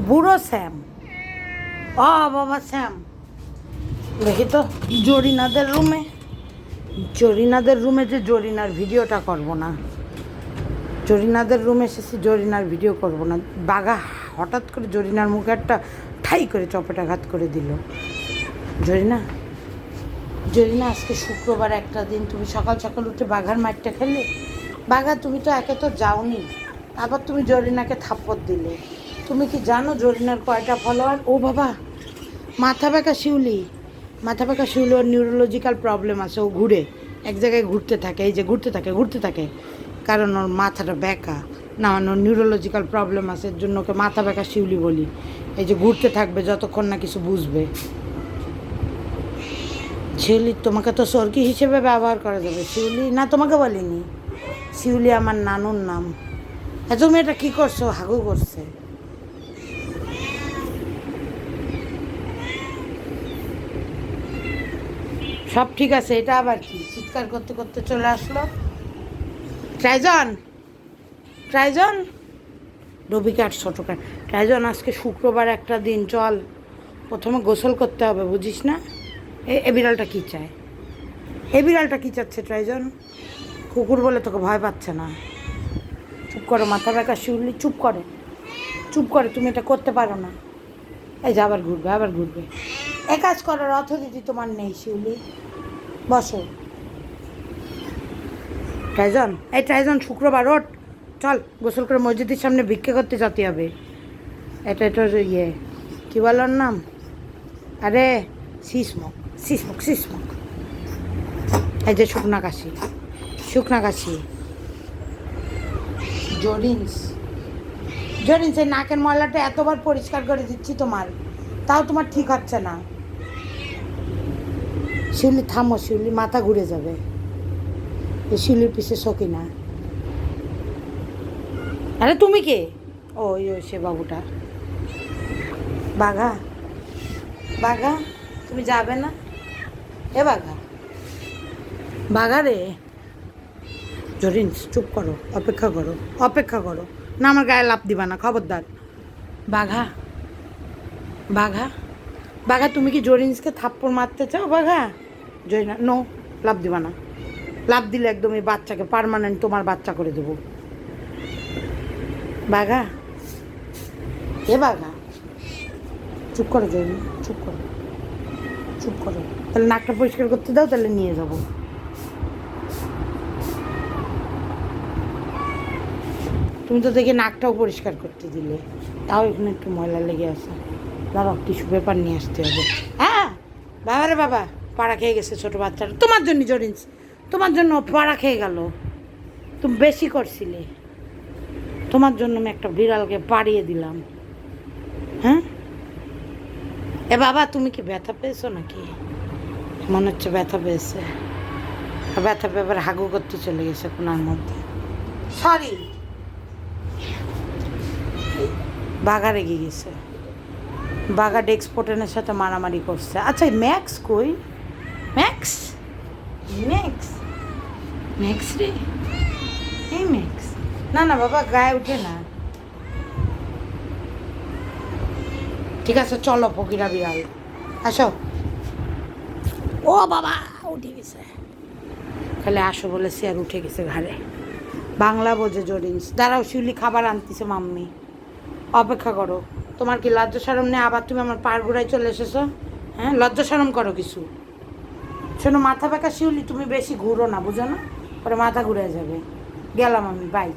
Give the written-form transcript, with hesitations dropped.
বুড়ো শ্যাম। ও বাবা শ্যাম, দেখি তো জরিনাদের রুমে, জরিনাদের রুমে যে জরিনার ভিডিওটা করব না, জরিনাদের রুমে এসেছি, জরিনার ভিডিও করব না। বাঘা হঠাৎ করে জরিনার মুখে একটা ঠাই করে চপেটাঘাত করে দিল। জরিনা, জরিনা, আজকে শুক্রবার একটা দিন, তুমি সকাল সকাল উঠে বাঘার মাঠটা খেলে। বাঘা, তুমি তো একে তো যাওনি, আবার তুমি জরিনাকে থাপ্পড় দিলে। তুমি কি জানো জরিনার কয়টা ফলোয়ার? ও বাবা, মাথা ব্যথা শিউলি, মাথা ব্যথা শিউলি, ওর নিউরোলজিক্যাল প্রবলেম আছে। ও ঘুরে এক জায়গায় ঘুরতে থাকে, এই যে ঘুরতে থাকে, কারণ ওর মাথাটা ব্যাকা। না, ওর নিউরোলজিক্যাল প্রবলেম আছে, এর জন্য ওকে মাথা ব্যথা শিউলি বলি। এই যে ঘুরতে থাকবে যতক্ষণ না কিছু বুঝবে। শিউলি, তোমাকে তো সর্কি হিসেবে ব্যবহার করা যাবে। শিউলি না, তোমাকে বলিনি, শিউলি আমার নানুর নাম। হ্যাঁ, তুমি এটা কী করছো? হাগু করছে। সব ঠিক আছে, এটা আবার কি চিৎকার করতে করতে চলে আসলো? ট্রাইজন, ট্রাইজন, ডবিকাট ছোটোকাট। ট্রাইজন, আজকে শুক্রবার একটা দিন, চল প্রথমে গোসল করতে হবে, বুঝিস না? এ বিড়ালটা কী চায়? এ বিড়ালটা কী চাচ্ছে ট্রাইজন? কুকুর বলে তোকে ভয় পাচ্ছে না? চুপ করো মাথা ব্যথা শিউলি, চুপ করো, চুপ করো, তুমি এটা করতে পারো না। এই যে আবার ঘুরবে, আবার ঘুরবে। এ কাজ করার অথরিটি তোমার নেই শিউলি, বসো। ট্রাইজন, এই ট্রাইজন, শুক্রবার ওঠ, চল গোসল করে মসজিদের সামনে ভিক্ষে করতে যেতে হবে। এটা ইয়ে কী বলার নাম? আরে সিসমক, সিসমক, সিসমক। এই যে শুকনা কাশি, শুকনা কাশি। জরিন্স, জরিন্স, এই নাকের ময়লাটা এতবার পরিষ্কার করে দিচ্ছি তোমার, তাও তোমার ঠিক হচ্ছে না। শিউলি থামো, শিউলি মাথা ঘুরে যাবে। এই শিউলির পিছে শোকি না। আরে তুমি কে? ও সে বাবুটা। বাঘা, বাঘা, তুমি যাবে না? এ বাঘা, বাঘা রে। জরিন্স, চুপ করো, অপেক্ষা করো, অপেক্ষা করো। না, আমার গায়ে লাফ দিবা না, খবরদার। বাঘা, বাঘা, বাঘা, তুমি কি জরিন্সকে থাপ্পড় মারতে চাও? বাঘা, জরিনা, নো, লাফ দিবা না। লাফ দিলে একদম এই বাচ্চাকে পার্মানেন্ট তোমার বাচ্চা করে দেবো। বাঘা, এ বাঘা, চুপ করো জরিনা, চুপ করো, চুপ করো। তাহলে নাকটা পরিষ্কার করতে দাও, তাহলে নিয়ে যাবো। তুমি তো দেখে নাকটাও পরিষ্কার করতে দিলে, তাও এখানে একটু ময়লা লেগে আছে। দাঁড়াও, টিস্যু পেপার নিয়ে আসতে হবে। হ্যাঁ বাবা রে বাবা, পাড়া খেয়ে গেছে ছোটো বাচ্চাটা। তোমার জন্য জরিন্স, তোমার জন্য পাড়া খেয়ে গেল। তুমি বেশি করছিলে, তোমার জন্য আমি একটা বিড়ালকে পাড়িয়ে দিলাম। হ্যাঁ, এ বাবা, তুমি কি ব্যথা পেয়েছো নাকি? মনে হচ্ছে ব্যথা পেয়েছে। ব্যথা পেয়ে হাগু করতে চলে গেছে কোনার মধ্যে। সরি, বাঘা রেগে গেছে। বাঘা ডেক্সপোর্টেনের সাথে মারামারি করছে। আচ্ছা, ম্যাক্স কই? ম্যাক্স, ম্যাক্স, ম্যাক্স রে, এই ম্যাক্স। না না বাবা, গায়ে উঠে না। ঠিক আছে, চলো ফকিরা বিড়াল, আসো। ও বাবা, উঠে গেছে। খালি আসো বলেছি আর উঠে গেছে ঘাড়ে। বাংলা বোঝে জরিন্স। দাঁড়াও, শিউলি খাবার আনতেছে মাম্মি, অপেক্ষা করো। তোমার কি লজ্জা শরম নেই? আবার তুমি আমার পাড় ঘুরায় চলে এসেছো। হ্যাঁ, লজ্জা শরম করো কিছু। শোনো মাথা ব্যথা শিউলি, তুমি বেশি ঘুরো না, বুঝো না? পরে মাথা ঘুরে যাবে। গেলাম আমি, বাই।